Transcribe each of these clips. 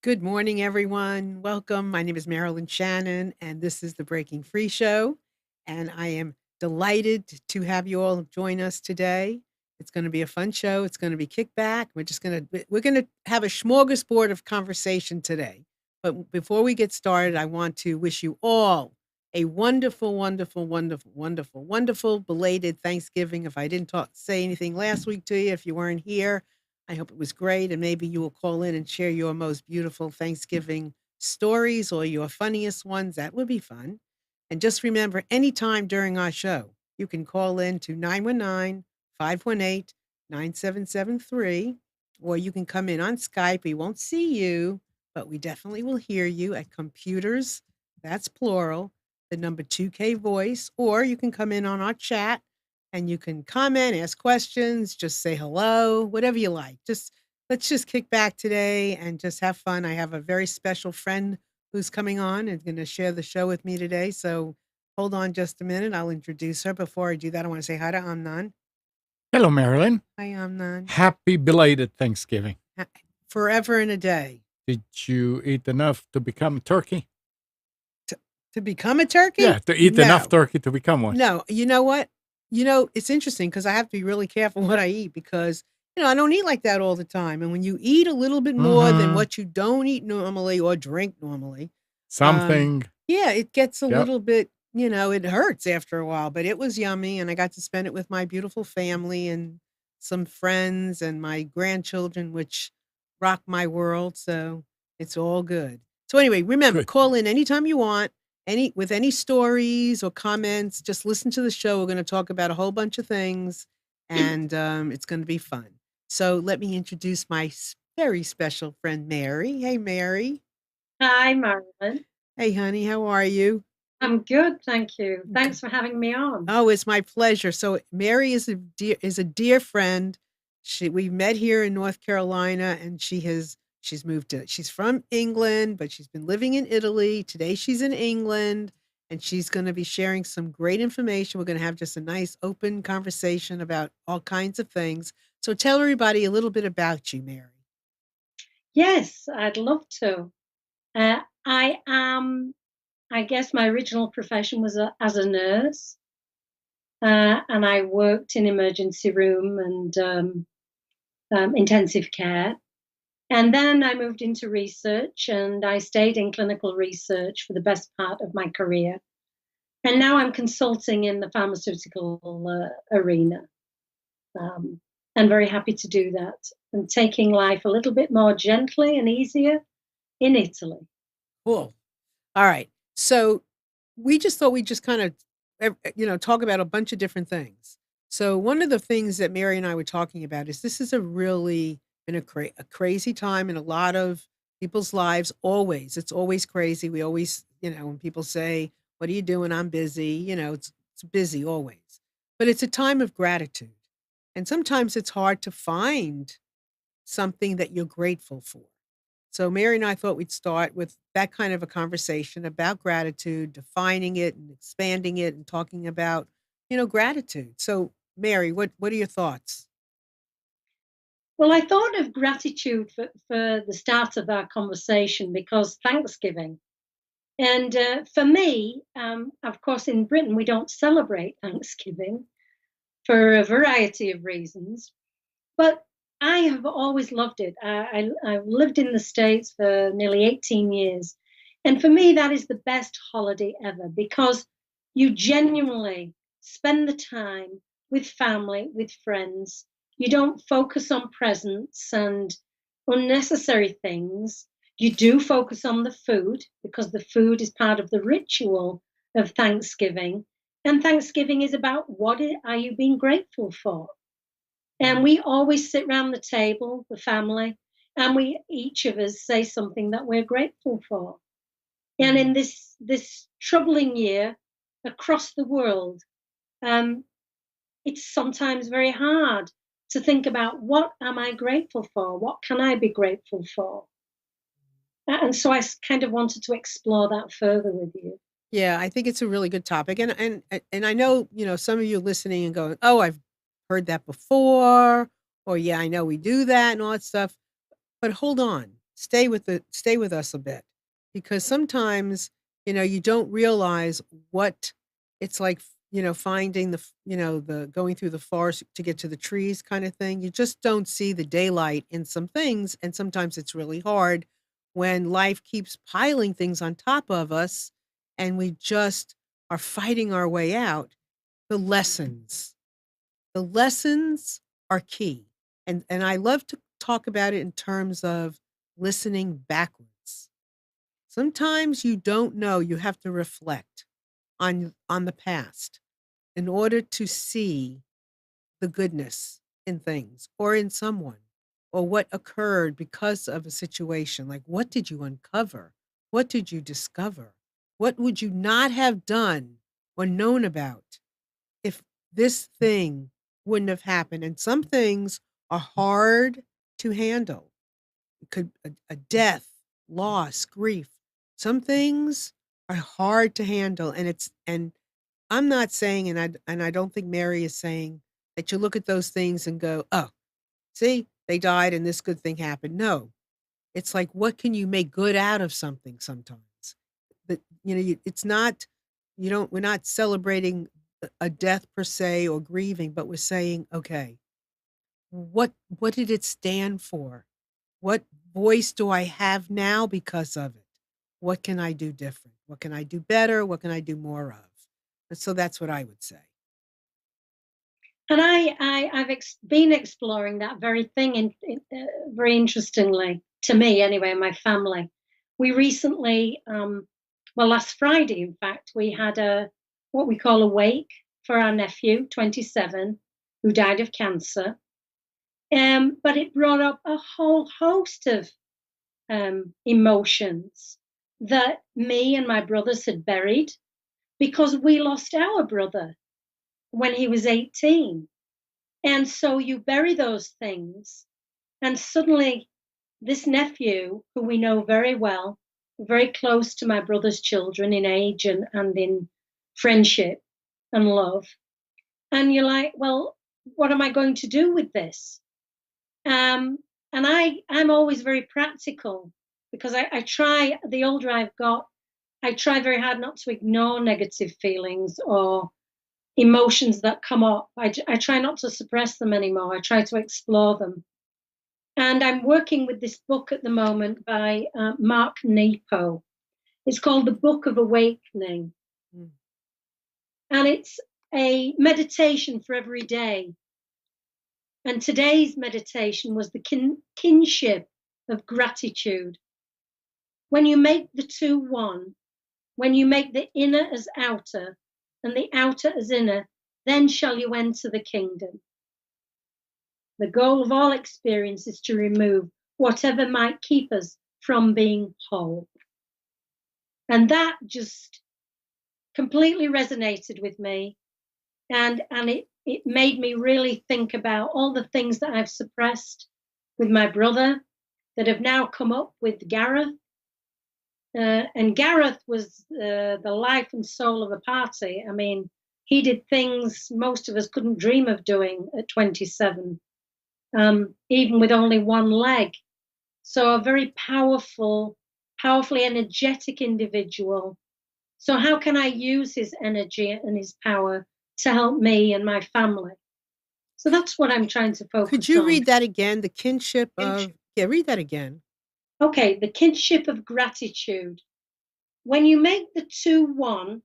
Good morning, everyone. Welcome. My name is Marilyn Shannon, and this is the Breaking Free Show. And I am delighted to have you all join us today. It's going to be a fun show. It's going to be kickback. We're going to have a smorgasbord of conversation today. But before we get started, I want to wish you all a wonderful, wonderful, wonderful, wonderful, wonderful belated Thanksgiving. If I didn't say anything last week to you, if you weren't here, I hope it was great, and maybe you will call in and share your most beautiful Thanksgiving stories or your funniest ones. That would be fun. And just remember, anytime during our show, you can call in to 919-518-9773, or you can come in on Skype. We won't see you, but we definitely will hear you at computers. That's plural, the number 2K voice, or you can come in on our chat and you can comment, ask questions, just say hello, whatever you like. Let's just kick back today and just have fun. I have a very special friend who's coming on and going to share the show with me today. So hold on just a minute. I'll introduce her. Before I do that, I want to say hi to Amnon. Hello, Marilyn. Hi, Amnon. Happy belated Thanksgiving. Forever and a day. Did you eat enough to become a turkey? To become a turkey? Yeah, to eat enough turkey to become one. No, you know what? It's interesting because I have to be really careful what I eat because, I don't eat like that all the time. And when you eat a little bit more than what you don't eat normally or drink normally, something. Yeah, it gets a little bit, it hurts after a while, but it was yummy. And I got to spend it with my beautiful family and some friends and my grandchildren, which rock my world. So it's all good. So anyway, remember, call in anytime you want. With any stories or comments, just listen to the show. We're going to talk about a whole bunch of things, and it's going to be fun. So let me introduce my very special friend, Mary. Hey, Mary. Hi, Marilyn. Hey, honey. How are you? I'm good, thank you. Thanks for having me on. Oh, it's my pleasure. So Mary is a dear friend. We met here in North Carolina, and she's she's from England, but she's been living in Italy. Today she's in England, and she's going to be sharing some great information. We're going to have just a nice open conversation about all kinds of things. So tell everybody a little bit about you, Mary. Yes, I'd love to. I guess my original profession was as a nurse, and I worked in emergency room and intensive care. And then I moved into research, and I stayed in clinical research for the best part of my career. And now I'm consulting in the pharmaceutical arena. I'm very happy to do that and taking life a little bit more gently and easier in Italy. Cool. All right. So we just thought we'd just kind of, talk about a bunch of different things. So one of the things that Mary and I were talking about is this is a really been a crazy time in a lot of people's lives. Always, it's always crazy. We always, when people say, "What are you doing?" I'm busy. It's busy always, but it's a time of gratitude, and sometimes it's hard to find something that you're grateful for. So Mary and I thought we'd start with that kind of a conversation about gratitude, defining it and expanding it and talking about, gratitude. So Mary, what are your thoughts? Well, I thought of gratitude for the start of our conversation because Thanksgiving. And for me, of course, in Britain, we don't celebrate Thanksgiving for a variety of reasons. But I have always loved it. I've lived in the States for nearly 18 years. And for me, that is the best holiday ever because you genuinely spend the time with family, with friends. You don't focus on presents and unnecessary things. You do focus on the food because the food is part of the ritual of Thanksgiving. And Thanksgiving is about what are you being grateful for? And we always sit around the table, the family, and we each of us say something that we're grateful for. And in this troubling year across the world, it's sometimes very hard to think about what am I grateful for? What can I be grateful for? And so I kind of wanted to explore that further with you. Yeah, I think it's a really good topic. And I know, some of you listening and going, "Oh, I've heard that before," or "Yeah, I know we do that," and all that stuff. But hold on. stay with us a bit, because sometimes, you don't realize what it's like, finding the going through the forest to get to the trees kind of thing. You just don't see the daylight in some things, and sometimes it's really hard when life keeps piling things on top of us and we just are fighting our way out. The lessons. The lessons are key. And I love to talk about it in terms of listening backwards. Sometimes you don't know, you have to reflect on the past in order to see the goodness in things or in someone, or what occurred because of a situation. Like, what did you uncover? What did you discover? What would you not have done or known about if this thing wouldn't have happened? And some things are hard to handle. It could a death, loss, grief. Some things are hard to handle, and I'm not saying, and I don't think Mary is saying that you look at those things and go, "Oh, see, they died and this good thing happened." No, it's like, what can you make good out of something sometimes? But it's not, we're not celebrating a death per se or grieving, but we're saying, okay, what did it stand for? What voice do I have now because of it? What can I do different? What can I do better? What can I do more of? And so that's what I would say. And I've been exploring that very thing, very interestingly to me, anyway, and my family. We recently, last Friday, in fact, we had what we call a wake for our nephew, 27, who died of cancer. But it brought up a whole host of emotions that me and my brothers had buried, because we lost our brother when he was 18. And so you bury those things, and suddenly this nephew, who we know very well, very close to my brother's children in age and in friendship and love, and you're like, well, what am I going to do with this? And I'm always very practical, because I try, the older I've got, I try very hard not to ignore negative feelings or emotions that come up. I try not to suppress them anymore. I try to explore them. And I'm working with this book at the moment by Mark Nepo. It's called The Book of Awakening. Mm. And it's a meditation for every day. And today's meditation was the kinship of gratitude. When you make the two one, when you make the inner as outer and the outer as inner, then shall you enter the kingdom. The goal of all experience is to remove whatever might keep us from being whole. And that just completely resonated with me. And it made me really think about all the things that I've suppressed with my brother that have now come up with Gareth. And Gareth was the life and soul of a party. I mean, he did things most of us couldn't dream of doing at 27, even with only one leg. So a very powerfully energetic individual. So how can I use his energy and his power to help me and my family? So that's what I'm trying to focus on. Could you read that again? The kinship of, read that again. Okay, the kinship of gratitude. When you make the two one,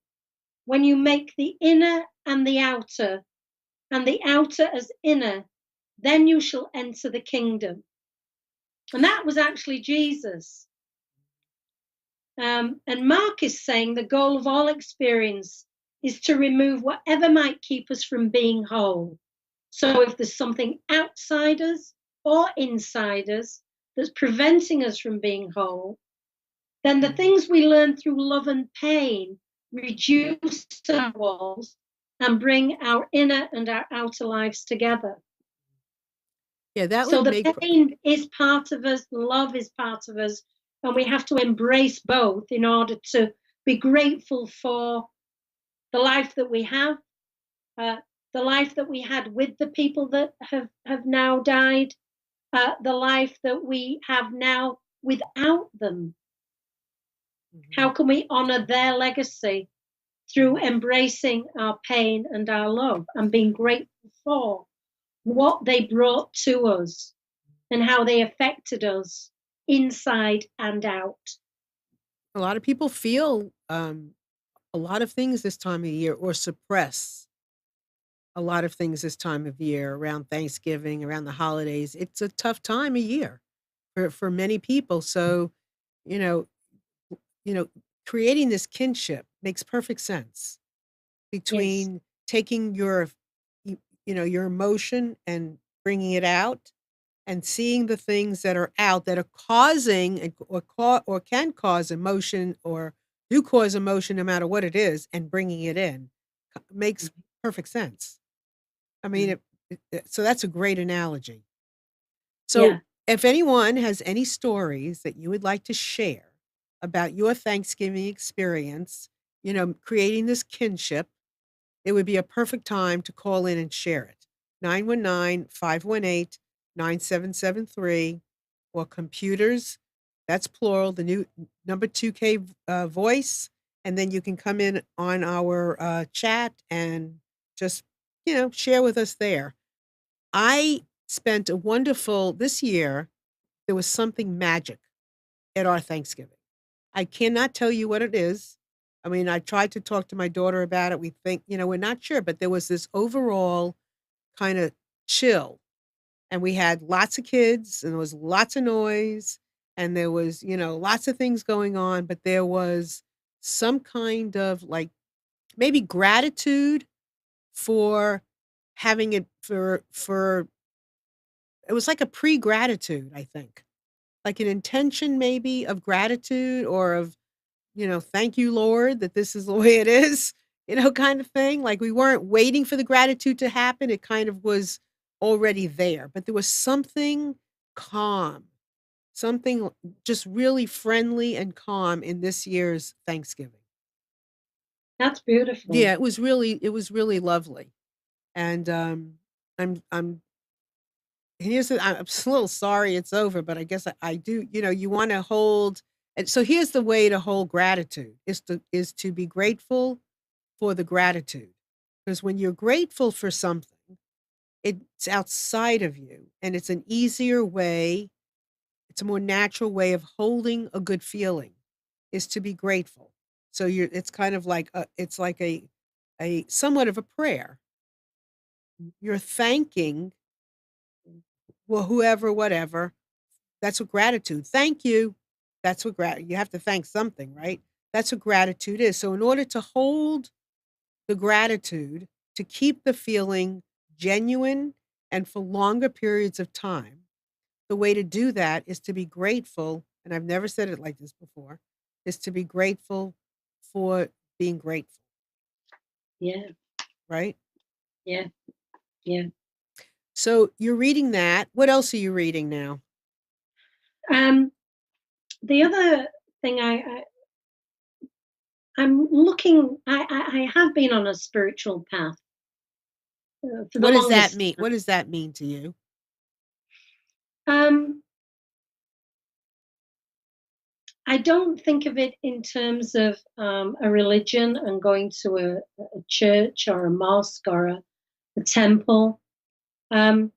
when you make the inner and the outer as inner, then you shall enter the kingdom. And that was actually Jesus. And Mark is saying the goal of all experience is to remove whatever might keep us from being whole. So if there's something outside us or inside us that's preventing us from being whole, then the things we learn through love and pain reduce our walls and bring our inner and our outer lives together. Yeah, that so would the pain is part of us, love is part of us, and we have to embrace both in order to be grateful for the life that we have, the life that we had with the people that have now died, the life that we have now without them? How can we honor their legacy through embracing our pain and our love and being grateful for what they brought to us and how they affected us inside and out? A lot of people feel a lot of things this time of year, or suppress a lot of things this time of year around Thanksgiving, around the holidays. It's a tough time of year for many people. So, you know, you know, creating this kinship makes perfect sense Yes. between taking your emotion and bringing it out, and seeing the things that are out that are causing or can cause emotion, or do cause emotion no matter what it is, and bringing it in makes perfect sense. I mean, so that's a great analogy. So, Yeah. if anyone has any stories that you would like to share about your Thanksgiving experience, creating this kinship, it would be a perfect time to call in and share it. 919-518-9773, or computers, that's plural, the new number 2K voice. And then you can come in on our chat and just, share with us there. I spent this year, there was something magic at our Thanksgiving. I cannot tell you what it is. I mean, I tried to talk to my daughter about it. We think, we're not sure, but there was this overall kind of chill. And we had lots of kids, and there was lots of noise, and there was, lots of things going on, but there was some kind of, like, maybe gratitude for having it for it was like a pre-gratitude, I think. Like an intention maybe of gratitude, or of, thank you, Lord, that this is the way it is, kind of thing. Like, we weren't waiting for the gratitude to happen. It kind of was already there. But there was something calm, something just really friendly and calm in this year's Thanksgiving. That's beautiful. Yeah, it was really lovely. And I'm here's the I'm a little sorry it's over, but I guess I do, you want to hold. And so here's the way to hold gratitude, is to be grateful for the gratitude. Because when you're grateful for something, it's outside of you, and it's an easier way, it's a more natural way of holding a good feeling, is to be grateful. So it's kind of like it's like a somewhat of a prayer. You're thanking, well, whoever, whatever. That's what gratitude. Thank you. That's what you have to thank something, right? That's what gratitude is. So in order to hold the gratitude, to keep the feeling genuine and for longer periods of time, the way to do that is to be grateful. And I've never said it like this before, is to be grateful for being grateful. Yeah. Right? Yeah. Yeah. So you're reading that. What else are you reading now? The other thing I'm looking, I have been on a spiritual path for the What does that longest mean? time. What does that mean to you? I don't think of it in terms of a religion and going to a church or a mosque or a temple. But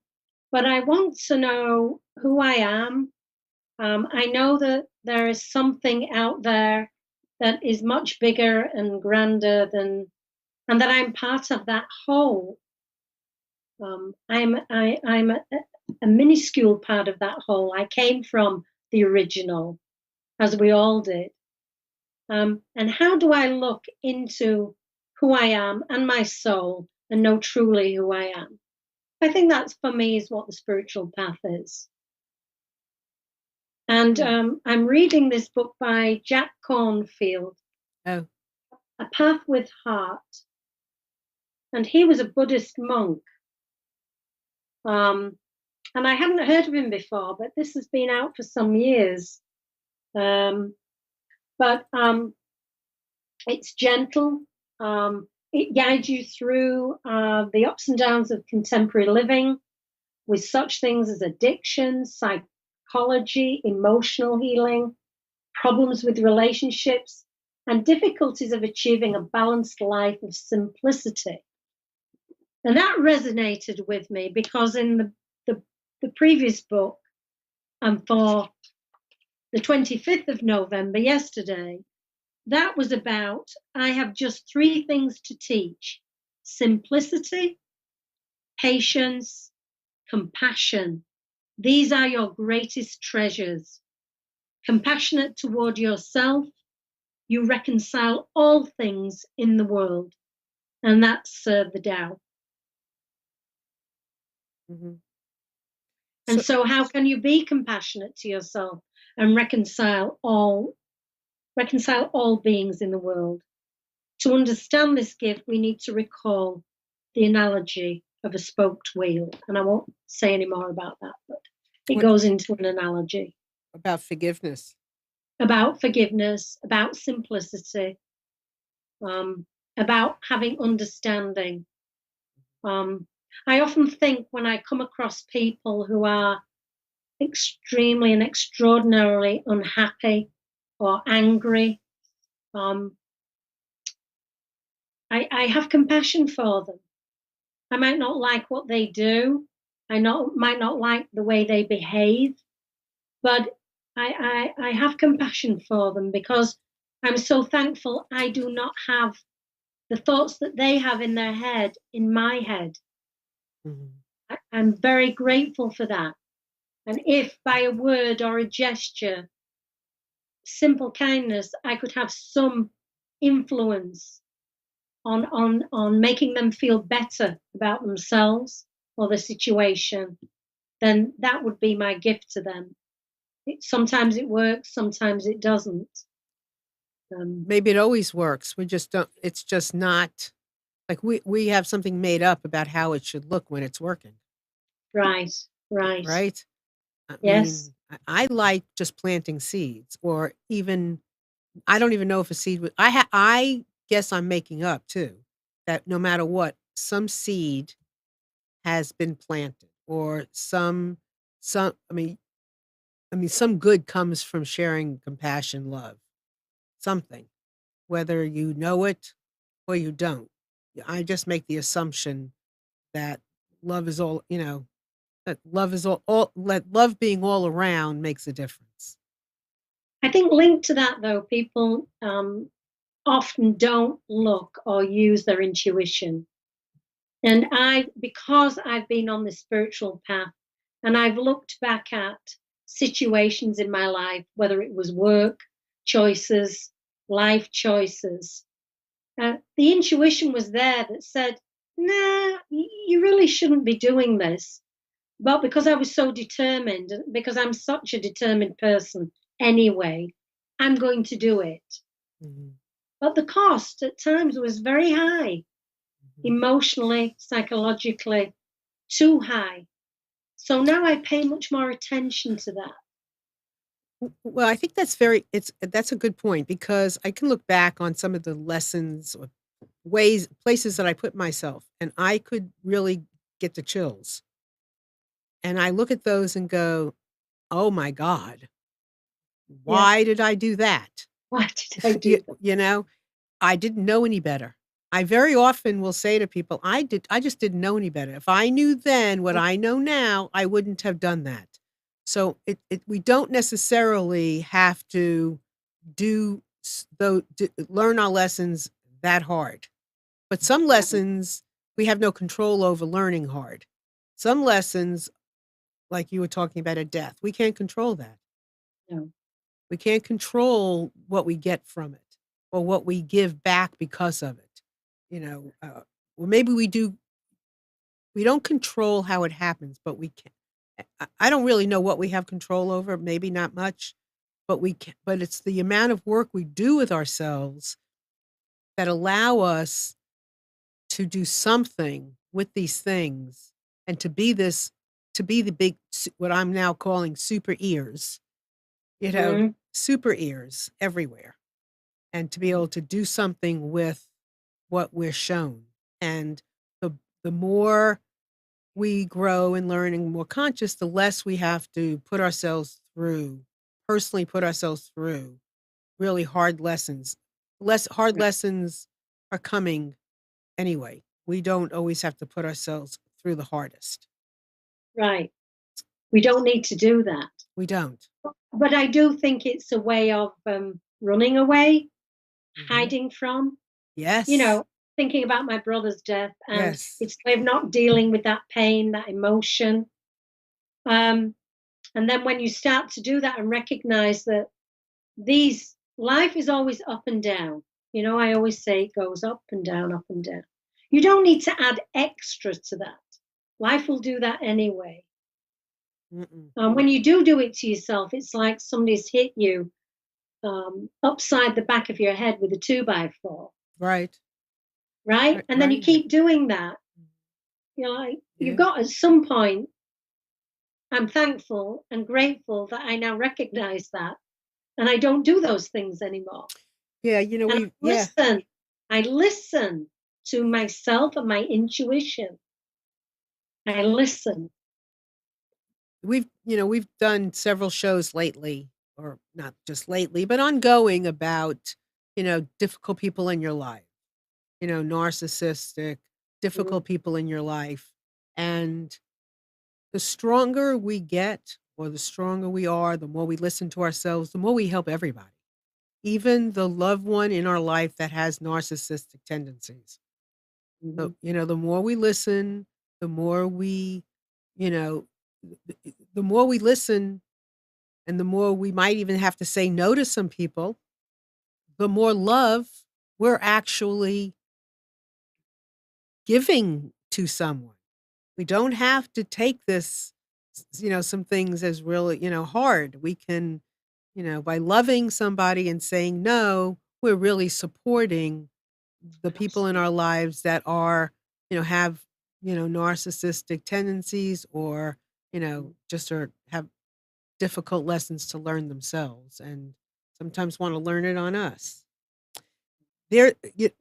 I want to know who I am. I know that there is something out there that is much bigger and grander than, and that I'm part of that whole. I'm a minuscule part of that whole. I came from the original, as we all did. And how do I look into who I am and my soul and know truly who I am? I think that's, for me, is what the spiritual path is. And I'm reading this book by Jack Cornfield, Oh. A Path with Heart. And he was a Buddhist monk. And I hadn't heard of him before, but this has been out for some years. But it's gentle. It guides you through the ups and downs of contemporary living, with such things as addiction, psychology, emotional healing, problems with relationships, and difficulties of achieving a balanced life of simplicity. And that resonated with me because in the previous book, and for the 25th of November, yesterday, that was about, I have just 3 things to teach: simplicity, patience, compassion. These are your greatest treasures. Compassionate toward yourself, you reconcile all things in the world. And that's the Tao. Mm-hmm. And so how can you be compassionate to yourself and reconcile all beings in the world? To understand this gift, we need to recall the analogy of a spoked wheel. And I won't say any more about that, but it goes into an analogy. About forgiveness. About forgiveness, about simplicity, about having understanding. I often think when I come across people who are extremely and extraordinarily unhappy or angry, I have compassion for them. I might not like what they do. Might not like the way they behave, but I have compassion for them because I'm so thankful I do not have the thoughts that they have in their head in my head. Mm-hmm. I'm very grateful for that. And if by a word or a gesture, simple kindness, I could have some influence on making them feel better about themselves or the situation, then that would be my gift to them. Sometimes it works, sometimes it doesn't. Maybe it always works. We just don't. It's just not like we have something made up about how it should look when it's working. Right. Yes. I like just planting seeds, or even I don't even know if a seed would. I guess I'm making up too that no matter what, some seed has been planted, or some. I mean, some good comes from sharing compassion, love, something, whether you know it or you don't. I just make the assumption that love is all, that love is let love being all around makes a difference. I think linked to that though, people often don't look or use their intuition. And because I've been on this spiritual path and I've looked back at situations in my life, whether it was work choices, life choices, the intuition was there that said, nah, you really shouldn't be doing this. But because I was so determined, because I'm such a determined person anyway, I'm going to do it. Mm-hmm. But the cost at times was very high, emotionally, psychologically, too high. So now I pay much more attention to that. Well, I think that's a good point, because I can look back on some of the lessons or places that I put myself, and I could really get the chills. And I look at those and go, oh my God, why did I do that? Why did I do that? I didn't know any better. I very often will say to people, I just didn't know any better. If I knew then what I know now, I wouldn't have done that. So we don't necessarily have to learn our lessons that hard. But some lessons we have no control over learning hard. Some lessons, like you were talking about a death, we can't control that. No. We can't control what we get from it or what we give back because of it. Well, maybe we do. We don't control how it happens, but we can. I don't really know what we have control over. Maybe not much, but we can. But it's the amount of work we do with ourselves that allow us to do something with these things, and to be the big, what I'm now calling super ears. Super ears everywhere, and to be able to do something with what we're shown. And the more we grow and learn and more conscious, the less we have to personally put ourselves through really hard lessons. Less hard Right. lessons are coming anyway. We don't always have to put ourselves through the hardest. Right. We don't need to do that. We don't. But I do think it's a way of running away, hiding from, Yes. thinking about my brother's death, and Yes. it's a way of not dealing with that pain, that emotion. And then when you start to do that and recognize that life is always up and down. I always say it goes up and down, up and down. You don't need to add extra to that. Life will do that anyway. When you do it to yourself, it's like somebody's hit you upside the back of your head with a 2x4. Right. Right? And then you keep doing that. You've got at some point, I'm thankful and grateful that I now recognize that. And I don't do those things anymore. Yeah, I listen to myself and my intuition. I listen. We've done several shows lately, or not just lately, but ongoing, about, difficult people in your life, narcissistic, difficult people in your life. And the stronger we get, or the stronger we are, the more we listen to ourselves, the more we help everybody, even the loved one in our life that has narcissistic tendencies. So, the more we listen, the more we, you know, the more we listen, and the more we might even have to say no to some people, the more love we're actually giving to someone. We don't have to take this, some things as really, hard. We can, by loving somebody and saying no, we're really supporting the people in our lives that are, have, narcissistic tendencies, or, just have difficult lessons to learn themselves, and sometimes want to learn it on us.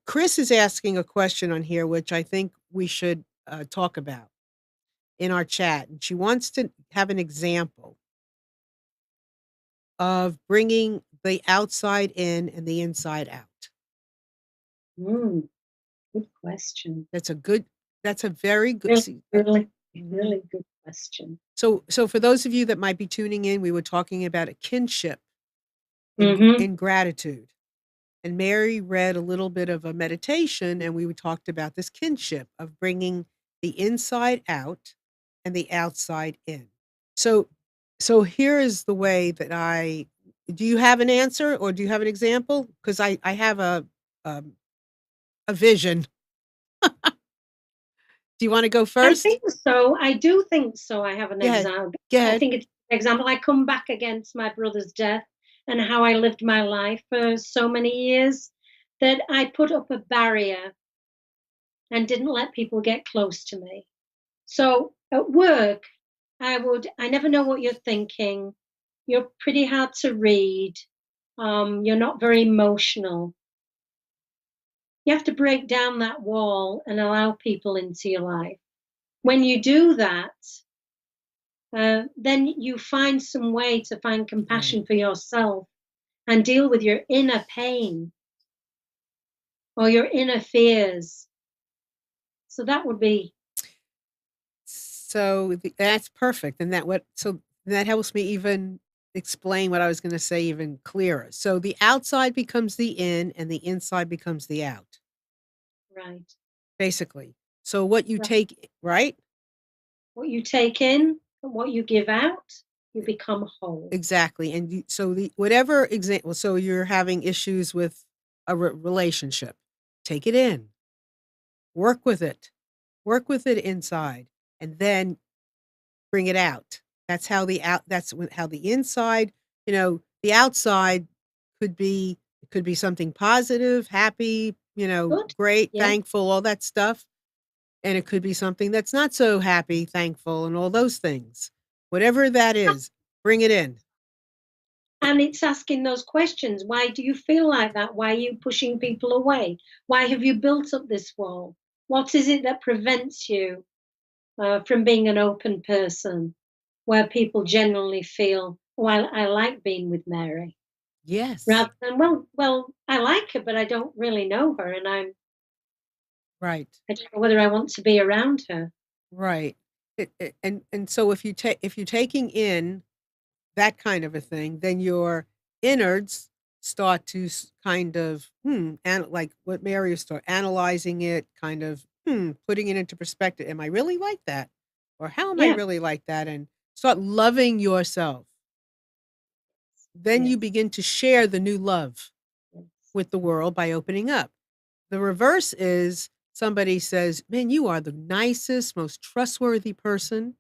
Chris is asking a question on here, which I think we should talk about in our chat. And she wants to have an example of bringing the outside in and the inside out. Good question. That's a very good, really good question. So for those of you that might be tuning in, we were talking about a kinship in gratitude. And Mary read a little bit of a meditation, and we talked about this kinship of bringing the inside out and the outside in. So here is the way that do you have an answer, or do you have an example? Because I have a vision. Do you want to go first? I think so. I do think so. I have an example. Go ahead. I think it's an example. I come back against my brother's death and how I lived my life for so many years, that I put up a barrier and didn't let people get close to me. So at work, I never know what you're thinking. You're pretty hard to read. You're not very emotional. You have to break down that wall and allow people into your life. When you do that, then you find some way to find compassion for yourself and deal with your inner pain or your inner fears. So that would be. So that's perfect. And that helps me even explain what I was going to say even clearer. So the outside becomes the in, and the inside becomes the out. Right. Basically. So what you take, right? What you take in and what you give out, you become whole. Exactly. And whatever example, so you're having issues with a relationship, take it in, work with it inside, and then bring it out. That's how how the inside, the outside could be something positive, happy, Good. Great, thankful, all that stuff. And it could be something that's not so happy, thankful, and all those things. Whatever that is, bring it in. And it's asking those questions. Why do you feel like that? Why are you pushing people away? Why have you built up this wall? What is it that prevents you from being an open person, where people genuinely feel, oh, I like being with Mary, Yes. rather than, well, I like her, but I don't really know her, and I Right. don't know whether I want to be around her. Right. And so if you're taking in that kind of a thing, then your innards start to kind of and like what Mary start analyzing it, kind of putting it into perspective. Am I really like that, or how am I Yeah. really like that? And start loving yourself. Then you Yes. begin to share the new love Yes. with the world by opening up. The reverse is somebody says, "Man, you are the nicest, most trustworthy person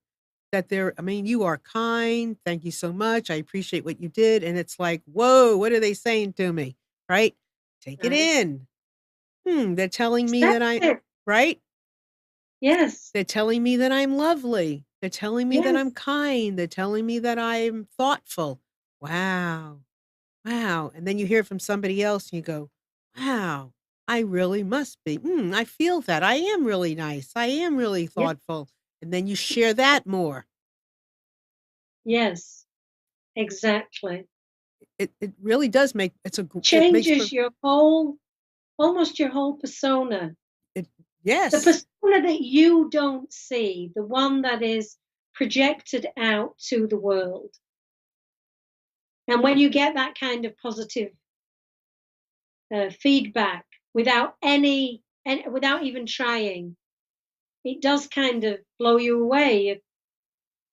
that there I mean, you are kind. Thank you so much. I appreciate what you did." And it's like, "Whoa, what are they saying to me?" Right? Take it Right. in. They're telling me that Accept I it. right? Yes. They're telling me that I'm lovely. They're telling me that Yes. I'm kind. They're telling me that I'm thoughtful. Wow. Wow. And then you hear from somebody else and you go, wow, I really must be. I feel that. I am really nice. I am really Yes. thoughtful. And then you share that more. Yes. Exactly. It really does make it makes Changes your almost your whole persona. it The yes. persona that you don't see, the one that is projected out to the world. And when you get that kind of positive feedback without without even trying, it does kind of blow you away.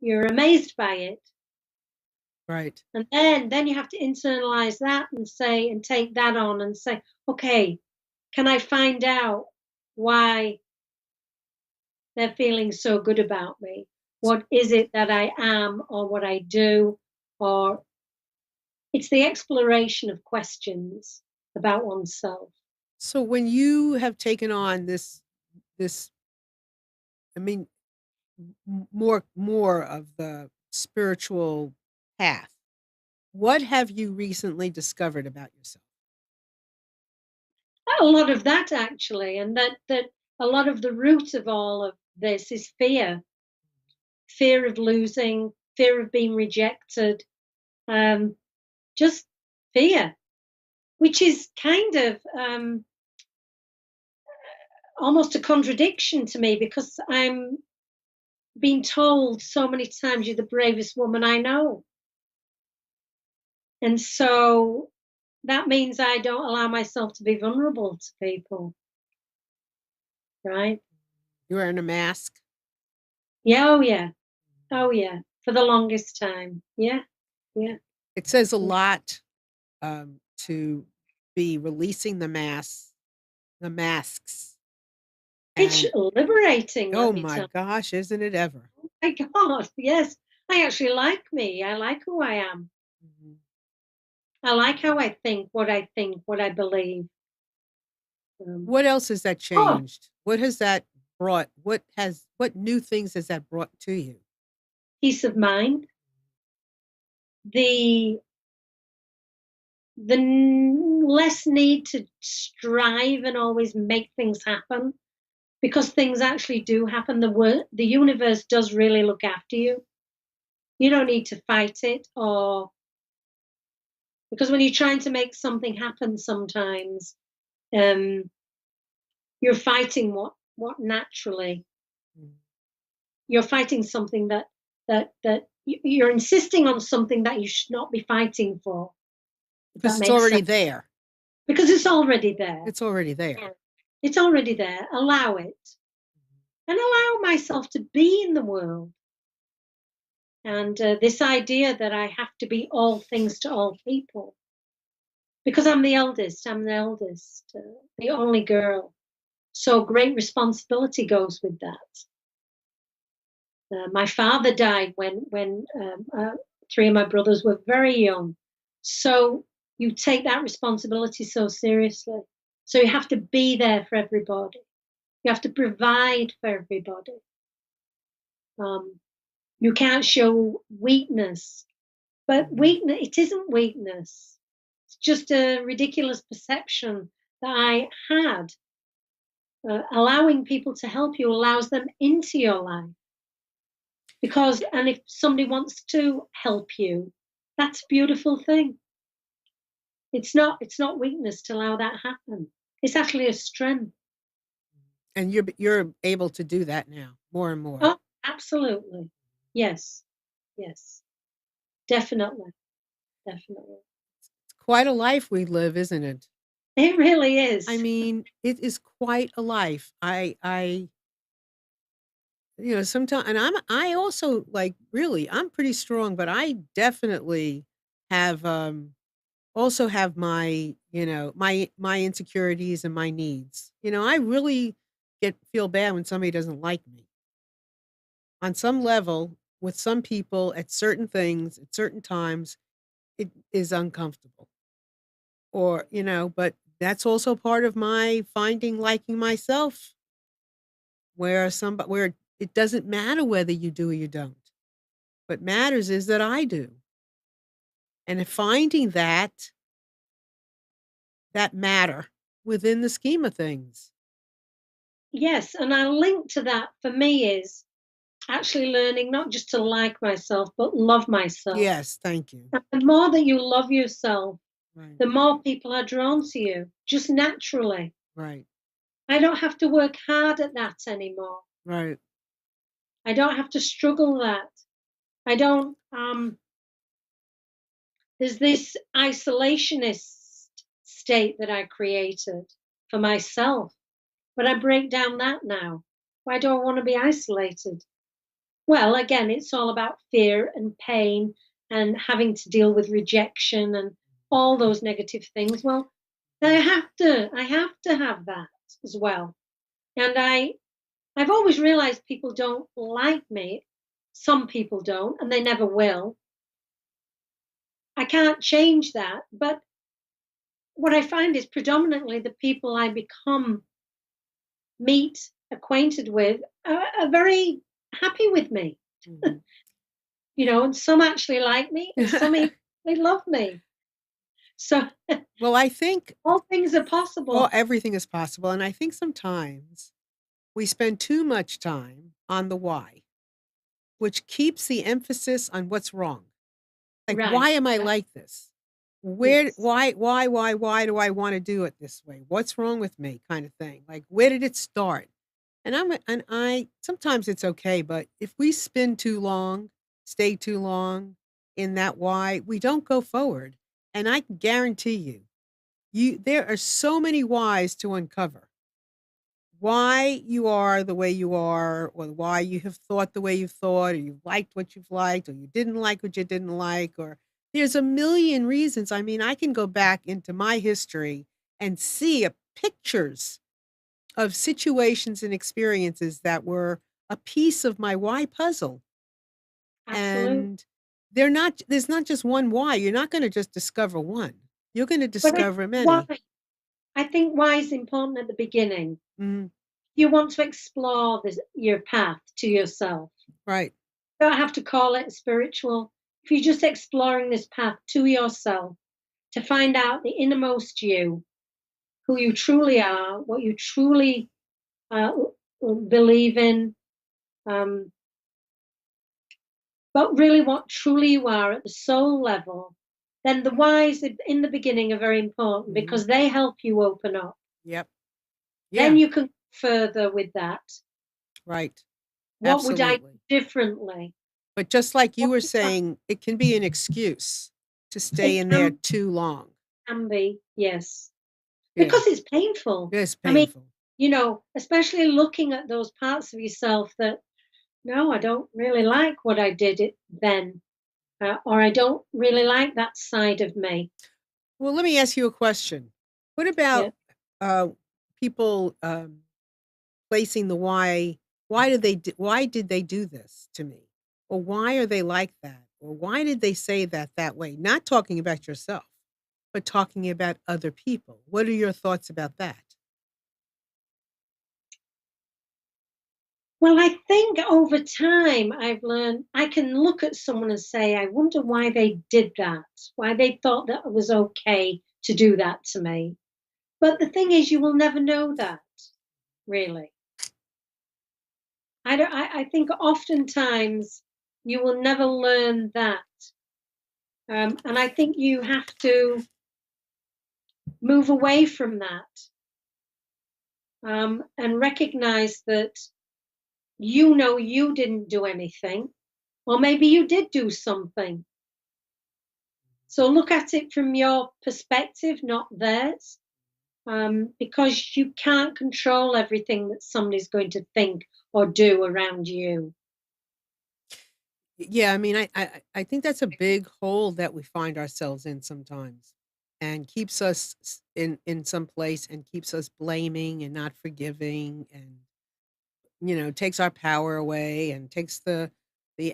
You're amazed by it. Right. And then you have to internalize that and say, and take that on and say, okay, can I find out why they're feeling so good about me? What is it that I am or what I do? Or it's the exploration of questions about oneself. So when you have taken on this I mean more of the spiritual path, what have you recently discovered about yourself? A lot of that actually, and that a lot of the root of all of this is fear of losing, fear of being rejected, um, just fear, which is kind of almost a contradiction to me because I'm being told so many times you're the bravest woman I know. And so that means I don't allow myself to be vulnerable to people, right? You're wearing a mask. Yeah, oh yeah, oh yeah, for the longest time. Yeah, yeah. It says a lot to be releasing the masks, It's and liberating, let oh me my tell gosh, isn't it ever? you. My God, yes. I actually like me. I like who I am. Mhm. I like how I think, what I believe. Um, What else has that oh, changed? What has that brought? What new things has that brought to you? peace of mind. The less need to strive and always make things happen because things actually do happen. The universe does really look after you. You don't need to fight it, or because when you're trying to make something happen, sometimes um, you're fighting what naturally Mm. you're fighting something that you're insisting on something that you should not be fighting for. If 'Cause that it's makes already sense, there. because it's already there. It's already there. It's already there. Allow it, and allow myself to be in the world. And this idea that I have to be all things to all people, because I'm the eldest, the only girl. So great responsibility goes with that. My father died when three of my brothers were very young. So you take that responsibility so seriously. So you have to be there for everybody. You have to provide for everybody. Um, you can't show weakness, but Mhm. weakness, it isn't weakness. It's just a ridiculous perception that I had. Allowing people to help you allows them into your life. And if somebody wants to help you, that's a beautiful thing. It's not weakness to allow that happen. It's actually a strength. And you're able to do that now more and more. Oh, absolutely. Yes. Yes. Definitely. Definitely. It's quite a life we live, isn't it? It really is. I mean, it is quite a life. I sometimes, and I also like really, I'm pretty strong, but I definitely have also have my, my insecurities and my needs. I really feel bad when somebody doesn't like me. On some level, with some people at certain things, at certain times, it is uncomfortable. Or, but that's also part of my finding liking myself, where it doesn't matter whether you do or you don't. What matters is that I do. And finding that matter within the scheme of things. Yes, and I link to that for me is actually learning not just to like myself, but love myself. Yes, thank you. And the more that you love yourself, Right. the more people are drawn to you, just naturally. Right. I don't have to work hard at that anymore. Right. I don't have to struggle that. I don't, there's this isolationist state that I created for myself. But I break down that now. Why do I want to be isolated? Well, again, it's all about fear and pain and having to deal with rejection and all those negative things. Well, I have to have that as well. And I've always realized people don't like me. Some people don't, and they never will. I can't change that. But what I find is predominantly the people I meet, acquainted with, are very happy with me. Mhm. And some actually like me, and some they love me. So, well, I think all things are possible. everything is possible. And I think sometimes we spend too much time on the why, which keeps the emphasis on what's wrong. Like, Right. why am I like this? Yes. Why do I want to do it this way? What's wrong with me? Kind of thing. Like, where did it start? And I sometimes it's okay, but if we spin too long, stay too long in that why, we don't go forward. And I can guarantee there are so many whys to uncover. Why you are the way you are, or why you have thought the way you've thought, or you liked what you've liked, or you didn't like what you didn't like, or there's a million reasons. I mean, I can go back into my history and see pictures of situations and experiences that were a piece of my why puzzle. Absolutely. And there's not just one why. You're not going to just discover one. You're going to discover many. Why? I think why is important at the beginning. Mhm. You want to explore your path to yourself. Right. You don't have to call it spiritual. If you're just exploring this path to yourself to find out the innermost you, who you truly are, what you truly believe in, but really what truly you are at the soul level, then the whys in the beginning are very important because they help you open up. Yep. Then you can go further with that. Right. What Absolutely. would I do differently? But just like you were saying, it can be an excuse to stay in there too long. Can be, yes. Because it's painful. It's painful. I mean, especially looking at those parts of yourself that, no, I don't really like what I did then, or I don't really like that side of me. Well, let me ask you a question. What about people placing the why? Why did they do this to me? Or why are they like that? Or why did they say that way? Not talking about yourself, but talking about other people. What are your thoughts about that? Well, I think over time I've learned I can look at someone and say, I wonder why they did that, why they thought that it was okay to do that to me. But the thing is, you will never know that, really. I think oftentimes You will never learn that. And I think you have to move away from that, and recognize that you didn't do anything, or maybe you did do something. So look at it from your perspective, not theirs, because you can't control everything that somebody's going to think or do around you. Yeah, I mean, I think that's a big hole that we find ourselves in sometimes, and keeps us in some place, and keeps us blaming and not forgiving, and takes our power away, and takes the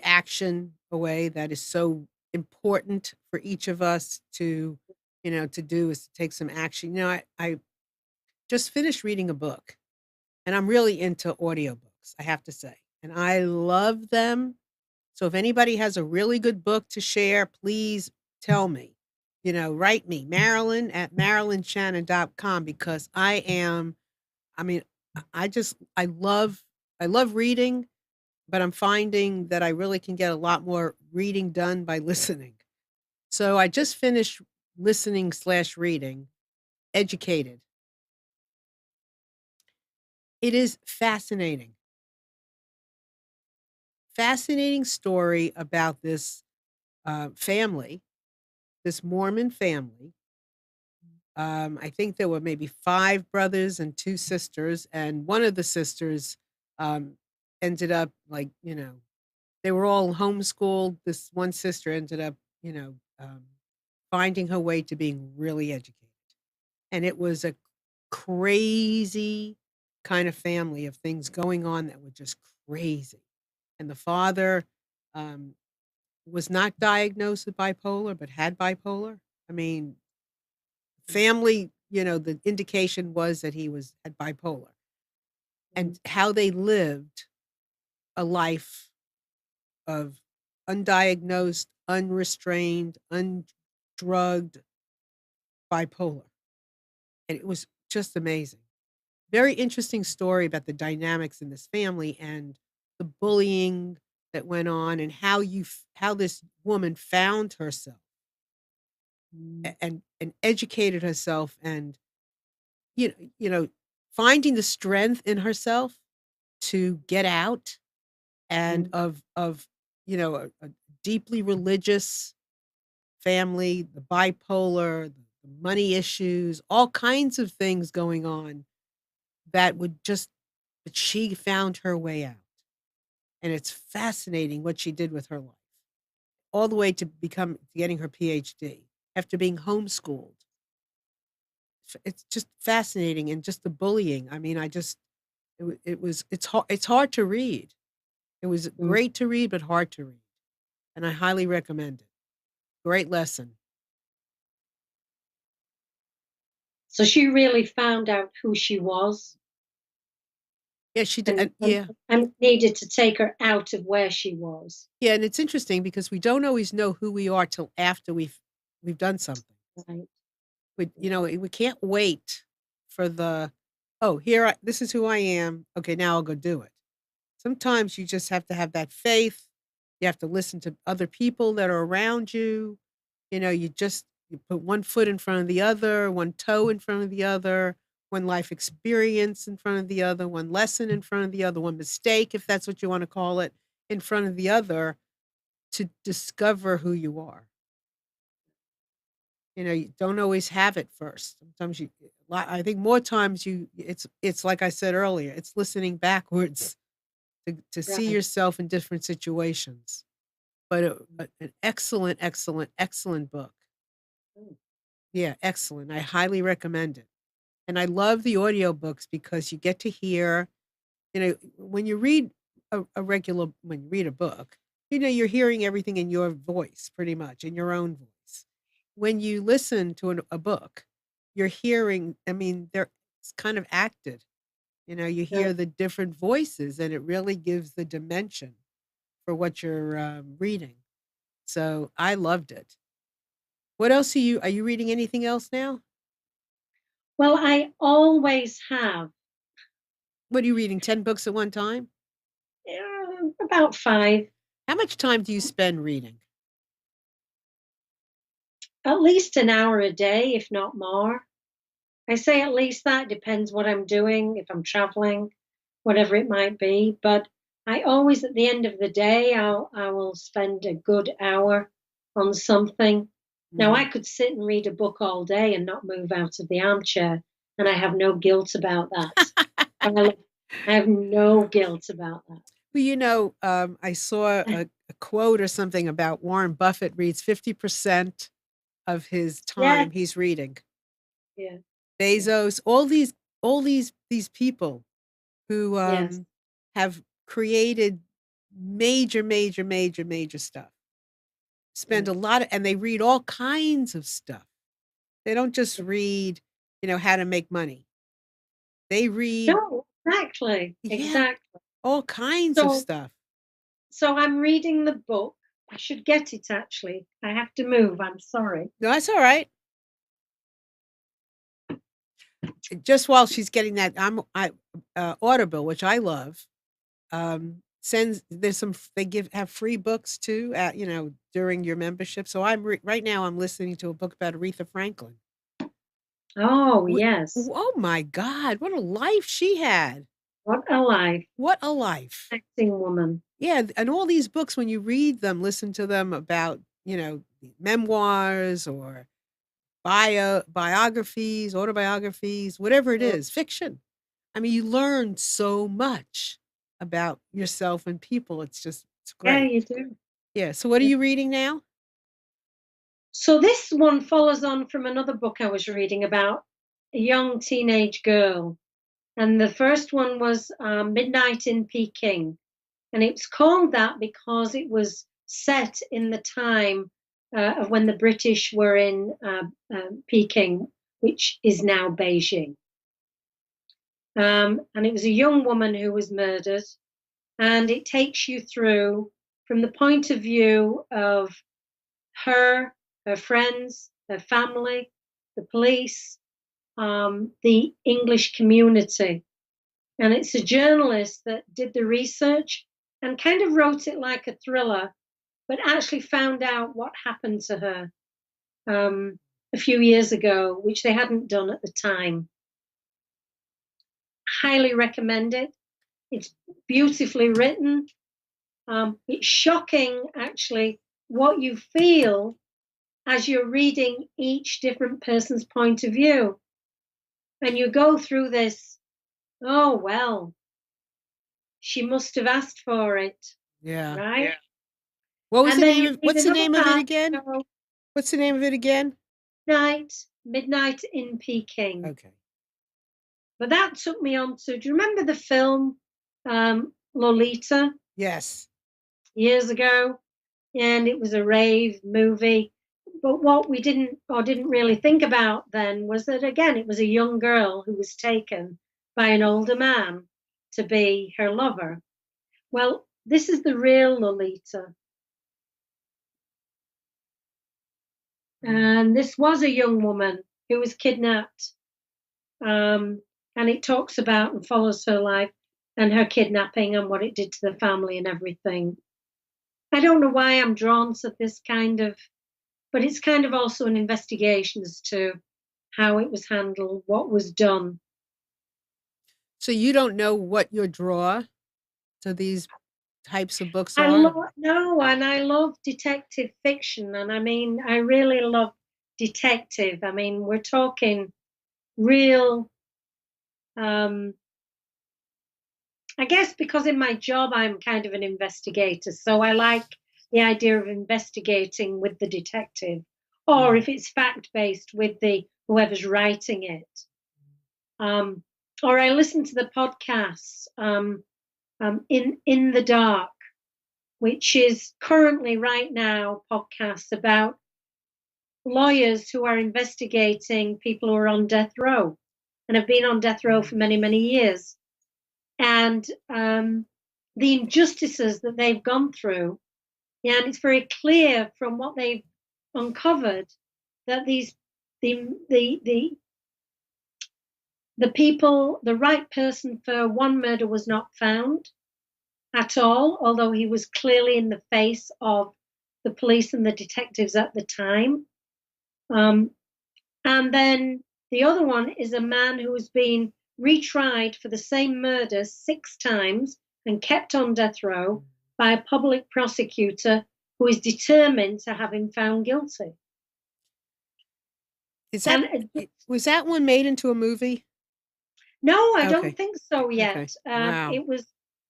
action away that is so important for each of us to do, is to take some action. I just finished reading a book, and I'm really into audiobooks, I have to say, and I love them. So if anybody has a really good book to share, please tell me. Write me, Marilyn at MarilynShannon.com, because I mean, I love reading, but I'm finding that I really can get a lot more reading done by listening. So I just finished listening/reading Educated. It is fascinating. Fascinating story about this family, this Mormon family. I think there were maybe 5 brothers and 2 sisters, and one of the sisters, um, ended up, like, they were all homeschooled. This one sister ended up, finding her way to being really educated, and it was a crazy kind of family of things going on that were just crazy, and the father, um, was not diagnosed with bipolar, but had bipolar. I mean, family, the indication was that he had bipolar, and how they lived a life of undiagnosed, unrestrained, undrugged bipolar. And it was just amazing. Very interesting story about the dynamics in this family, and the bullying that went on, and how this woman found herself, and educated herself, and you know, you know, finding the strength in herself to get out, and of a deeply religious family, the bipolar, the money issues, all kinds of things going on, that would just but she found her way out. And it's fascinating what she did with her life, all the way to getting her PhD after being homeschooled. It's just fascinating, and just the bullying. I mean, it's hard to read. It was great to read, but hard to read, and I highly recommend it. Great lesson. So she really found out who she was, Yeah, she did. Yeah, and needed to take her out of where she was. yeah, and it's interesting because we don't always know who we are till after we've done something. Right. We can't wait for oh, this is who I am. Okay, now I'll go do it. Sometimes you just have to have that faith. You have to listen to other people that are around you. You put one foot in front of the other, one toe in front of the other, one life experience in front of the other, one lesson in front of the other, one mistake, if that's what you want to call it, in front of the other, to discover who you are. You don't always have it first. Sometimes I think more times it's like I said earlier, it's listening backwards to see Right. yourself in different situations. But an excellent, excellent, excellent book. Yeah, excellent. I highly recommend it. And I love the audiobooks because you get to hear, when you read when you read a book, you're hearing everything in your voice, pretty much, in your own voice. When you listen to a book, you're hearing, I mean, it's kind of acted. You hear the different voices, and it really gives the dimension for what you're reading. So I loved it. What else are you reading anything else now? Well, I always have. What are you reading? 10 books at one time? About 5. How much time do you spend reading? At least an hour a day, if not more. I say at least that depends what I'm doing, if I'm traveling, whatever it might be. But I always, at the end of the day, I will spend a good hour on something. Now, I could sit and read a book all day and not move out of the armchair, and I have no guilt about that. I have no guilt about that. Well, I saw a quote or something about Warren Buffett reads 50% of his time he's reading. Yeah. Bezos, all these people who have created major stuff. Spend a lot of, and they read all kinds of stuff. They don't just read, how to make money. They read No, exactly. All kinds of stuff. So I'm reading the book. I should get it actually. I have to move. I'm sorry. No, that's all right. Just while she's getting that, Audible, which I love, there's some have free books too, during your membership. So right now I'm listening to a book about Aretha Franklin. Oh, yes. Oh my God, what a life she had. What a life. What a life. Acting woman. Yeah, and all these books, when you read them, listen to them about, memoirs or biographies, autobiographies, whatever it is, fiction. I mean, you learn so much about yourself and people. It's great. Yeah, you do. Yeah. So what are you reading now? So this one follows on from another book I was reading about a young teenage girl. And the first one was Midnight in Peking. And it's called that because it was set in the time of when the British were in Peking, which is now Beijing. And it was a young woman who was murdered. And it takes you through from the point of view of her friends, her family, the police, the English community. And it's a journalist that did the research and kind of wrote it like a thriller, but actually found out what happened to her a few years ago, which they hadn't done at the time. Highly recommend it. It's beautifully written. It's shocking, actually, what you feel as you're reading each different person's point of view. And you go through this, oh, well, she must have asked for it. Yeah. Right? Yeah. What's the name of it again? What's the name of it again? Midnight in Peking. Okay. But that took me on to, do you remember the film Lolita? Yes. Years ago. And it was a rave movie. But what we didn't really think about then was that, again, it was a young girl who was taken by an older man to be her lover. Well, this is the real Lolita. And this was a young woman who was kidnapped. And it talks about and follows her life and her kidnapping and what it did to the family and everything. I don't know why I'm drawn to this kind of, but it's kind of also an investigation as to how it was handled, what was done. So you don't know what your draw to these types of books are? And I love detective fiction. And I mean, I really love detective. I mean, we're talking real, I guess because in my job, I'm kind of an investigator. So I like the idea of investigating with the detective, or if it's fact-based with whoever's writing it. Or I listen to the podcasts, In the Dark, which is currently right now podcasts about lawyers who are investigating people who are on death row and have been on death row for many, many years. And the injustices that they've gone through. Yeah, and it's very clear from what they've uncovered that the people, the right person for one murder was not found. at all, although he was clearly in the face of the police and the detectives at the time. And then the other one is a man who has been retried for the same murder 6 times and kept on death row by a public prosecutor who is determined to have him found guilty. Was that one made into a movie? No, I don't think so yet. Okay. Wow.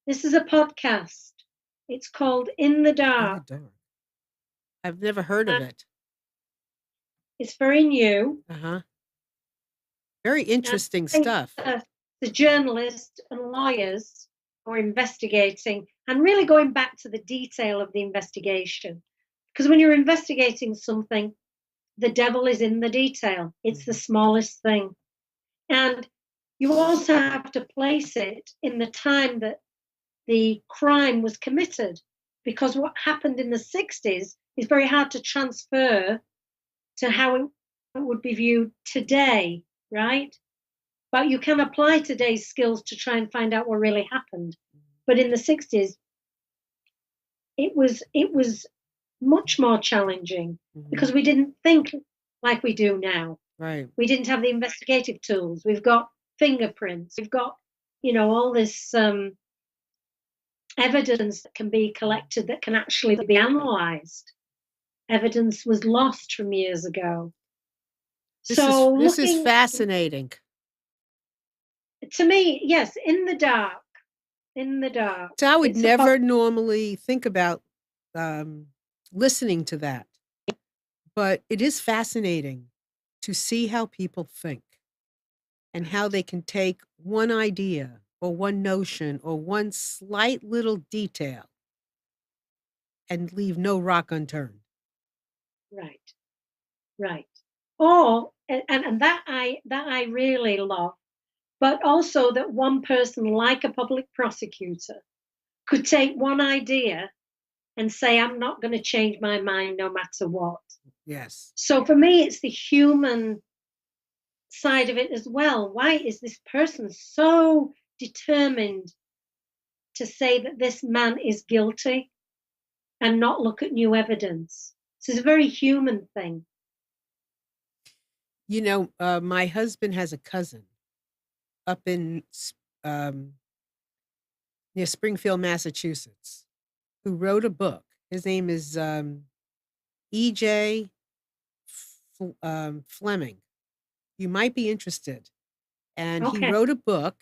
This is a podcast. It's called In the Dark. I've never heard of it. It's very new. Very interesting stuff. The journalists and lawyers are investigating and really going back to the detail of the investigation. Because when you're investigating something, the devil is in the detail. It's the smallest thing. And you also have to place it in the time that the crime was committed, because what happened in the 60s is very hard to transfer to how it would be viewed today, right? But you can apply today's skills to try and find out what really happened. But in the 60s, it was much more challenging because we didn't think like we do now. Right. We didn't have the investigative tools. We've got fingerprints. We've got, all this evidence that can be collected that can actually be analysed. Evidence was lost from years ago. This is fascinating. To me, yes, in the dark. In the dark. So I would never normally think about listening to that. But it is fascinating to see how people think and how they can take one idea or one notion or one slight little detail and leave no rock unturned. Right. Or and that I really love, but also that one person like a public prosecutor could take one idea and say, I'm not going to change my mind no matter what. Yes. So for me, it's the human side of it as well. Why is this person so determined to say that this man is guilty and not look at new evidence? So it's a very human thing. My husband has a cousin up in near Springfield, Massachusetts, who wrote a book. His name is E.J. Fleming. You might be interested. And he wrote a book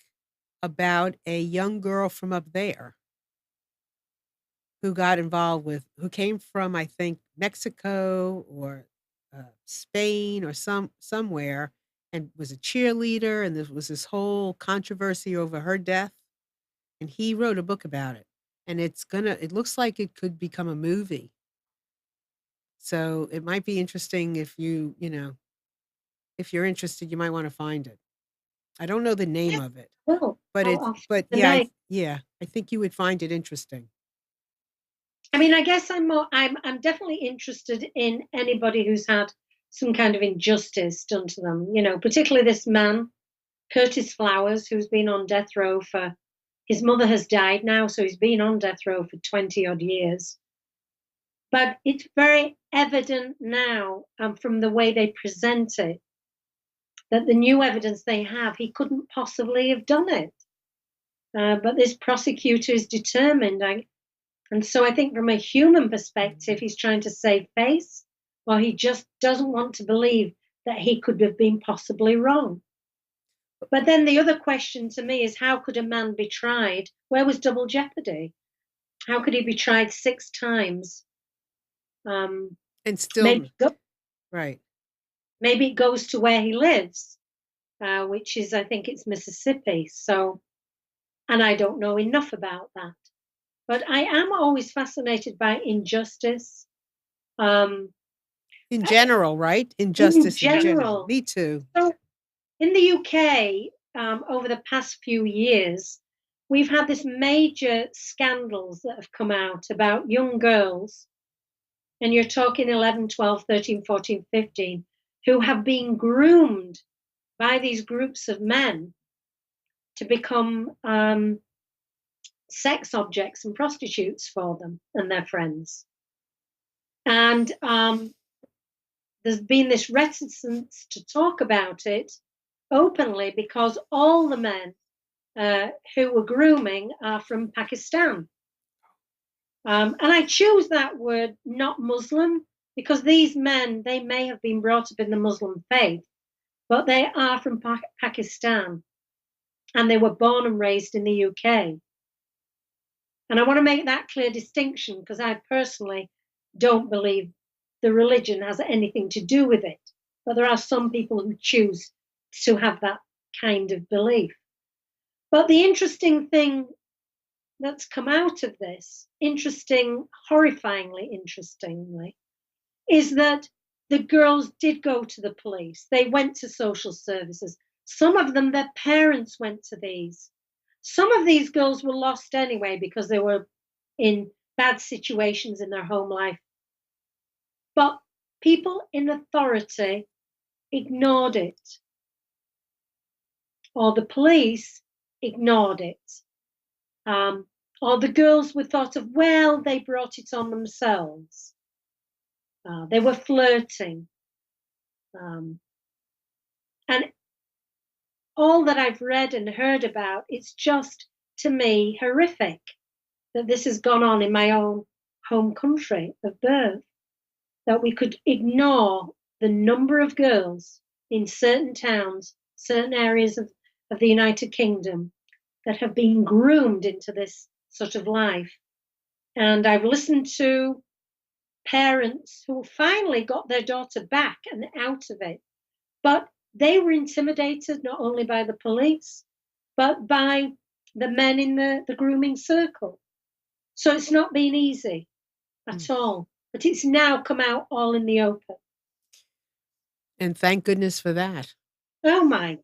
about a young girl from up there who got involved who came from, I think, Mexico or Spain or somewhere, and was a cheerleader, and there was this whole controversy over her death. And he wrote a book about it. And it looks like it could become a movie. So it might be interesting if if you're interested, you might want to find it. I don't know the name of it. But I think you would find it interesting. I mean, I guess I'm definitely interested in anybody who's had some kind of injustice done to them, particularly this man, Curtis Flowers, who's been on death row his mother has died now, so he's been on death row for 20 odd years. But it's very evident now from the way they present it that the new evidence they have, he couldn't possibly have done it. But this prosecutor is determined. And so I think from a human perspective, he's trying to save face, while he just doesn't want to believe that he could have been possibly wrong. But then the other question to me is, how could a man be tried? Where was double jeopardy? How could he be tried 6 times? And still, right. Maybe it goes to where he lives, which is, I think it's Mississippi. So, and I don't know enough about that. But I am always fascinated by injustice. In general, right? Injustice in general. Me too. So in the UK, over the past few years, we've had this major scandals that have come out about young girls, and you're talking 11, 12, 13, 14, 15, who have been groomed by these groups of men to become sex objects and prostitutes for them and their friends. And there's been this reticence to talk about it openly because all the men who were grooming are from Pakistan. And I choose that word, not Muslim, because these men, they may have been brought up in the Muslim faith, but they are from Pakistan, and they were born and raised in the UK. And I want to make that clear distinction because I personally don't believe the religion has anything to do with it. But there are some people who choose to have that kind of belief. But the interesting thing that's come out of this, horrifyingly interestingly, is that the girls did go to the police. They went to social services. Some of them, their parents went to these. Some of these girls were lost anyway because they were in bad situations in their home life. But people in authority ignored it, or the police ignored it, or the girls were thought of, well, they brought it on themselves. They were flirting. And all that I've read and heard about, it's just, to me, horrific that this has gone on in my own home country of birth, that we could ignore the number of girls in certain towns, certain areas of the United Kingdom that have been groomed into this sort of life. And I've listened to parents who finally got their daughter back and out of it, but they were intimidated not only by the police, but by the men in the grooming circle. So it's not been easy at all, but it's now come out all in the open. And thank goodness for that. Oh my.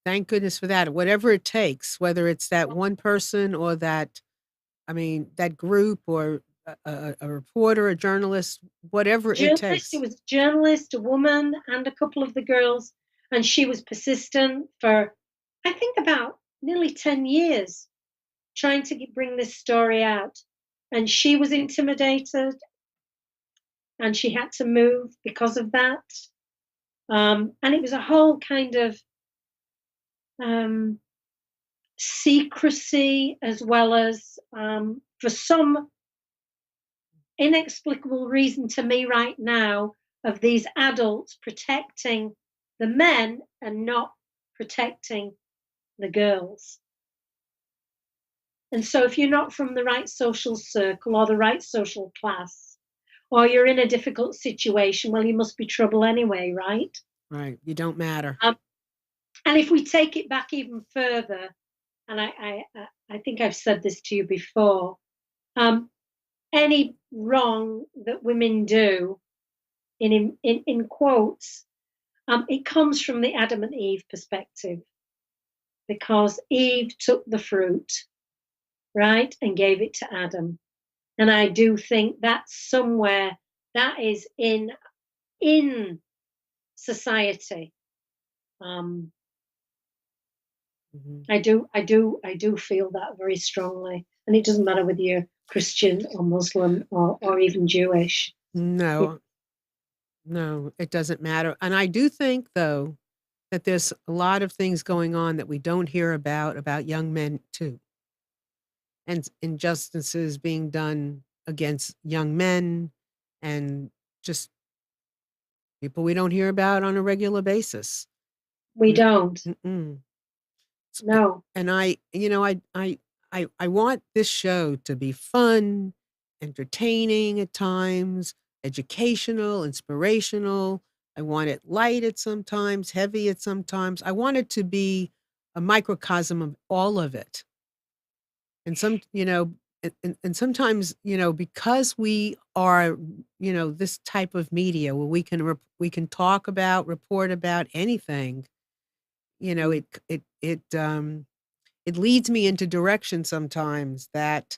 Thank goodness for that. Whatever it takes, whether it's that one person or that group or a reporter, a journalist, whatever it takes. It was a journalist, a woman, and a couple of the girls. And she was persistent for, I think, about nearly 10 years trying to bring this story out. And she was intimidated and she had to move because of that. And it was a whole kind of secrecy, as well as for some inexplicable reason to me right now, of these adults protecting the men and not protecting the girls. And so if you're not from the right social circle or the right social class, or you're in a difficult situation, well, you must be trouble anyway, right? Right. You don't matter. And if we take it back even further, and I think I've said this to you before, any wrong that women do, in quotes, it comes from the Adam and Eve perspective, because Eve took the fruit, right, and gave it to Adam. And I do think that's somewhere that is in society. I do feel that very strongly, and it doesn't matter whether you're Christian or Muslim or even Jewish. No, it doesn't matter. And I do think, though, that there's a lot of things going on that we don't hear about young men too, and injustices being done against young men, and just people we don't hear about on a regular basis. We don't. Mm-mm. No. And I want this show to be fun, entertaining at times, educational, inspirational. I want it light at sometimes, heavy at sometimes. I want it to be a microcosm of all of it. And and sometimes, because we are, this type of media where we can talk about, report about anything, it leads me into direction sometimes that,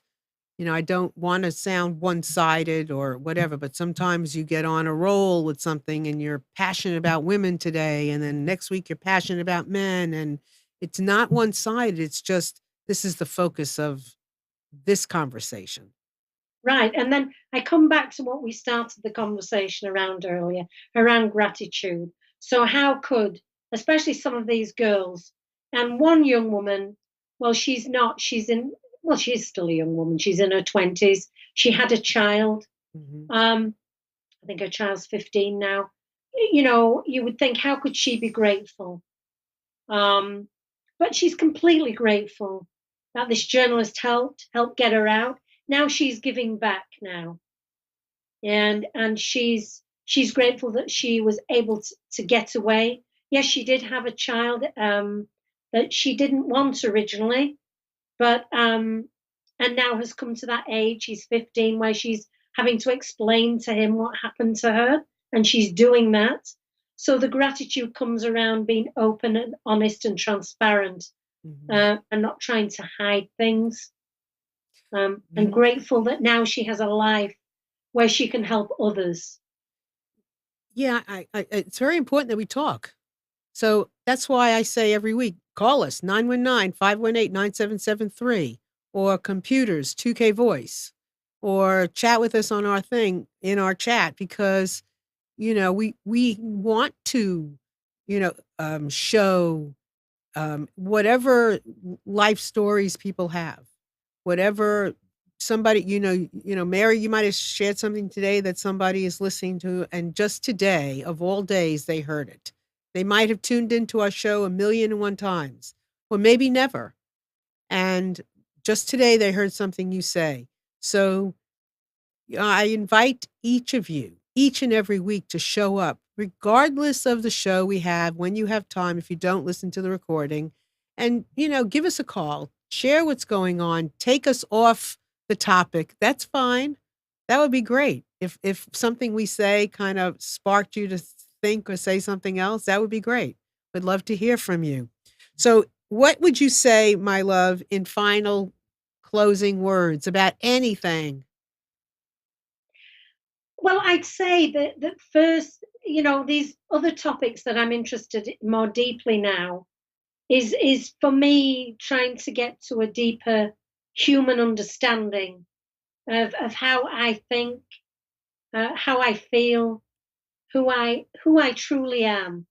I don't want to sound one-sided or whatever, but sometimes you get on a roll with something and you're passionate about women today, and then next week you're passionate about men, and it's not one-sided. It's just, this is the focus of this conversation. Right. And then I come back to what we started the conversation around earlier, around gratitude. So, how could, especially some of these girls, and one young woman, well, she's not, she's in, well, she's still a young woman. She's in her 20s. She had a child. Mm-hmm. I think her child's 15 now. You know, you would think, how could she be grateful? But she's completely grateful that this journalist helped get her out. Now she's giving back now, and she's grateful that she was able to get away. Yes, she did have a child that she didn't want originally, but and now has come to that age. She's 15, where she's having to explain to him what happened to her, and she's doing that. So the gratitude comes around being open and honest and transparent, and not trying to hide things. And grateful that now she has a life where she can help others. Yeah, it's very important that we talk. So that's why I say every week, call us 919-518-9773 or computers 2K voice or chat with us on our thing in our chat, because we want to show whatever life stories people have, whatever somebody, Mary, you might have shared something today that somebody is listening to, and just today of all days they heard it. They might have tuned into our show 1,000,001 times, or maybe never, and just today they heard something you say. So I invite each of you, each and every week, to show up, regardless of the show we have, when you have time, if you don't listen to the recording, and, give us a call, share what's going on, take us off the topic. That's fine. That would be great. If something we say kind of sparked you to think or say something else, that would be great. We'd love to hear from you. So what would you say, my love, in final closing words about anything? Well, I'd say that first, these other topics that I'm interested in more deeply now is for me trying to get to a deeper human understanding of how I think, how I feel, who I truly am.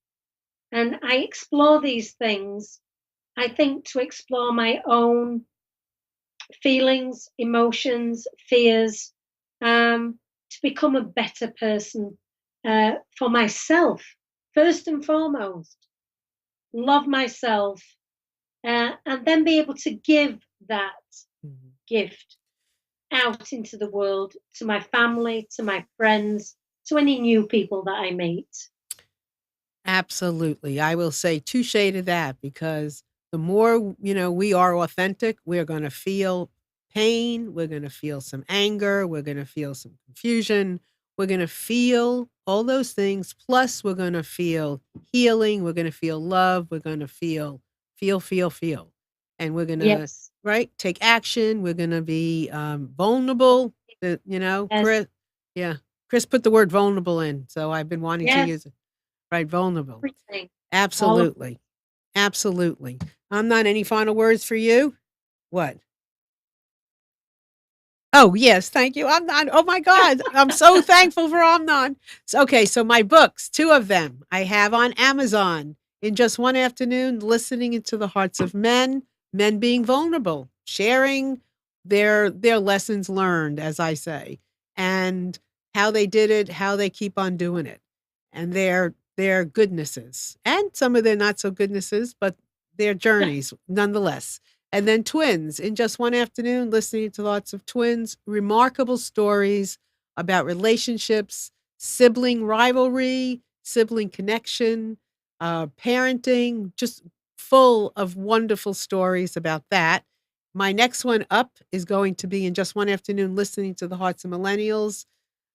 And I explore these things, I think, to explore my own feelings, emotions, fears, to become a better person for myself, first and foremost. Love myself, and then be able to give that gift out into the world, to my family, to my friends, to any new people that I meet. Absolutely. I will say touche to that, because the more, we are authentic, we're going to feel pain. We're going to feel some anger. We're going to feel some confusion. We're going to feel all those things. Plus, we're going to feel healing. We're going to feel love. We're going to feel. And we're going to, Yes. right, take action. We're going to be vulnerable. Yes. Chris, yeah, Chris put the word vulnerable in. So I've been wanting to Yes. use it. Right, vulnerable. Everything. Absolutely. Absolutely. Not any final words for you? What? Oh, yes, thank you. Amnon. Oh my God. I'm so thankful for Amnon. Okay, so my books, 2 of them, I have on Amazon. In Just One Afternoon, Listening into the Hearts of Men, men being vulnerable, sharing their lessons learned, as I say, and how they did it, how they keep on doing it, and their goodnesses, and some of their not so goodnesses, but their journeys nonetheless. And then Twins, In Just One Afternoon, Listening to Lots of Twins, remarkable stories about relationships, sibling rivalry, sibling connection, parenting, just full of wonderful stories about that. My next one up is going to be In Just One Afternoon, Listening to the Hearts of Millennials.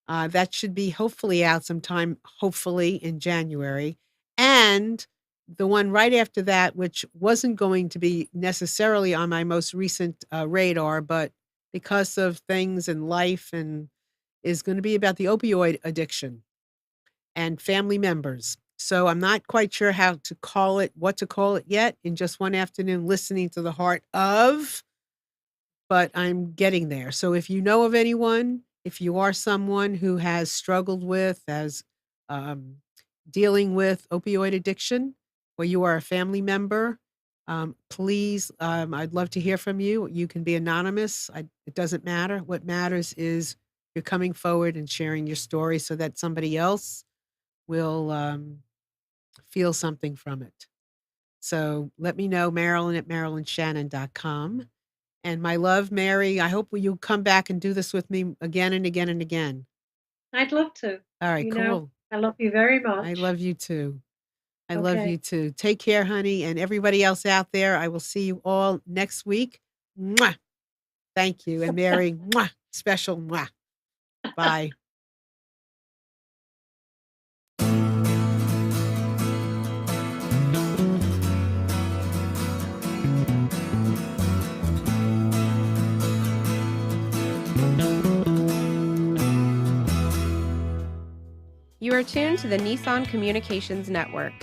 That should be hopefully out sometime, hopefully in January. And the one right after that, which wasn't going to be necessarily on my most recent radar, but because of things in life, and is going to be about the opioid addiction and family members. So I'm not quite sure how to call it, what to call it yet. In Just One Afternoon, Listening to the Heart of but I'm getting there. So if you know of anyone, if you are someone who has struggled with, um, dealing with opioid addiction, or you are a family member, please, I'd love to hear from you. You can be anonymous. It doesn't matter. What matters is you're coming forward and sharing your story so that somebody else will feel something from it. So let me know, Marilyn at MarilynShannon.com. And my love, Mary, I hope you come back and do this with me again and again and again. I'd love to. All right, cool. I love you very much. I love you too. I love Okay. you too. Take care, honey, and everybody else out there. I will see you all next week. Mwah. Thank you. And Mary, mwah, special mwah. Bye. You are tuned to the Nissan Communications Network.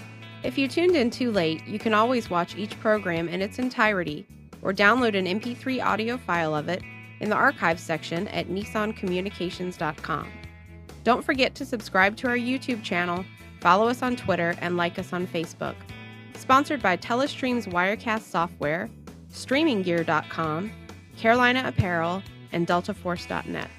If you tuned in too late, you can always watch each program in its entirety or download an MP3 audio file of it in the archives section at nissancommunications.com. Don't forget to subscribe to our YouTube channel, follow us on Twitter, and like us on Facebook. Sponsored by Telestream's Wirecast software, StreamingGear.com, Carolina Apparel, and DeltaForce.net.